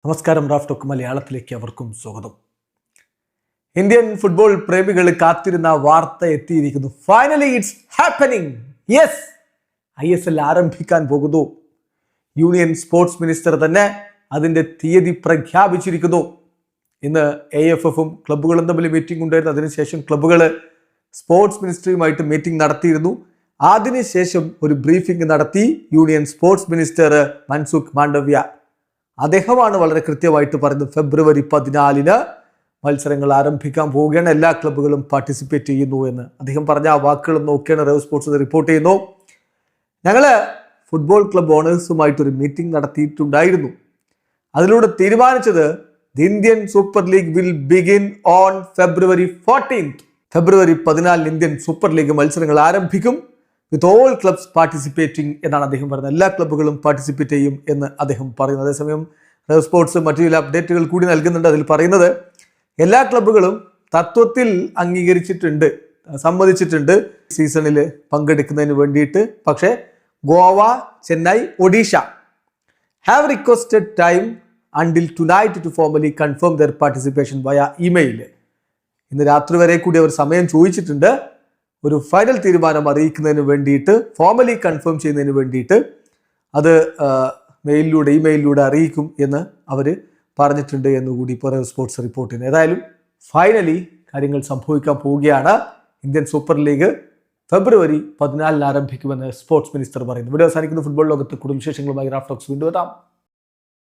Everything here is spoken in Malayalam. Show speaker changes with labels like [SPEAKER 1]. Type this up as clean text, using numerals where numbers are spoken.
[SPEAKER 1] നമസ്കാരം. റാഫ് ടോക്ക് മലയാളത്തിലേക്ക് അവർക്കും സ്വാഗതം. ഇന്ത്യൻ ഫുട്ബോൾ പ്രേമികൾ കാത്തിരുന്ന വാർത്ത എത്തിയിരിക്കുന്നു. Finally it's happening. Yes, ISL ആരംഭിക്കാൻ പോകുന്നു. യൂണിയൻ സ്പോർട്സ് മിനിസ്റ്റർ തന്നെ അതിൻ്റെ തീയതി പ്രഖ്യാപിച്ചിരിക്കുന്നു. ഇന്ന് AFF-ഉം ക്ലബ്ബുകളും തമ്മിൽ മീറ്റിംഗ് ഉണ്ടായിരുന്നു. അതിനുശേഷം ക്ലബ്ബുകൾ സ്പോർട്സ് മിനിസ്റ്ററിയുമായിട്ട് മീറ്റിംഗ് നടത്തിയിരുന്നു. അതിനുശേഷം ഒരു ബ്രീഫിംഗ് നടത്തി union sports minister Mansukh Mandaviya. അദ്ദേഹമാണ് വളരെ കൃത്യമായിട്ട് പറയുന്നത് ഫെബ്രുവരി 14 മത്സരങ്ങൾ ആരംഭിക്കാൻ പോവുകയാണ്, എല്ലാ ക്ലബ്ബുകളും പാർട്ടിസിപ്പേറ്റ് ചെയ്യുന്നു എന്ന്. അദ്ദേഹം പറഞ്ഞ ആ വാക്കുകൾ നോക്കിയാണ് റേവ് സ്പോർട്സ് റിപ്പോർട്ട് ചെയ്യുന്നു. ഞങ്ങൾ ഫുട്ബോൾ ക്ലബ്ബ് ഓണേഴ്സുമായിട്ടൊരു മീറ്റിംഗ് നടത്തിയിട്ടുണ്ടായിരുന്നു. അതിലൂടെ തീരുമാനിച്ചത് the Indian super league will begin on February 14. February 14 Indian super league മത്സരങ്ങൾ ആരംഭിക്കും വിത്ത് ഓൾ ക്ലബ്സ് പാർട്ടിസിപ്പേറ്റിംഗ് എന്നാണ് അദ്ദേഹം പറയുന്നത്. എല്ലാ ക്ലബ്ബുകളും പാർട്ടിസിപ്പേറ്റ് ചെയ്യും എന്ന് അദ്ദേഹം പറയുന്നു. അതേസമയം റേവ് സ്പോർട്സ് മറ്റു ചില അപ്ഡേറ്റുകൾ കൂടി നൽകുന്നുണ്ട്. അതിൽ പറയുന്നത് എല്ലാ ക്ലബ്ബുകളും തത്വത്തിൽ അംഗീകരിച്ചിട്ടുണ്ട്, സമ്മതിച്ചിട്ടുണ്ട് സീസണിൽ പങ്കെടുക്കുന്നതിന് വേണ്ടിയിട്ട്. പക്ഷേ Goa, Chennai, Odisha have requested time until tonight to formally confirm their participation via email. ഇന്ന് രാത്രി വരെ കൂടി അവർ സമയം ചോദിച്ചിട്ടുണ്ട് ഒരു ഫൈനൽ തീരുമാനം അറിയിക്കുന്നതിന് വേണ്ടിയിട്ട്, ഫോർമലി കൺഫേം ചെയ്യുന്നതിന് വേണ്ടിയിട്ട്. അത് ഇമെയിലിലൂടെ അറിയിക്കും എന്ന് അവർ പറഞ്ഞിട്ടുണ്ട് എന്നുകൂടി ഇപ്പോൾ സ്പോർട്സ് റിപ്പോർട്ട് ചെയ്യുന്നത്. ഏതായാലും ഫൈനലി കാര്യങ്ങൾ സംഭവിക്കാൻ പോവുകയാണ്. ഇന്ത്യൻ സൂപ്പർ ലീഗ് ഫെബ്രുവരി 14 ആരംഭിക്കുമെന്ന് സ്പോർട്സ് മിനിസ്റ്റർ പറയുന്നു. ഇവിടെ അവസാനിക്കുന്ന ഫുട്ബോൾ ലോകത്ത് കൂടുതൽ വിശേഷങ്ങളുമായി റാഫ് ടോക്സ് വീണ്ടും എത്താം.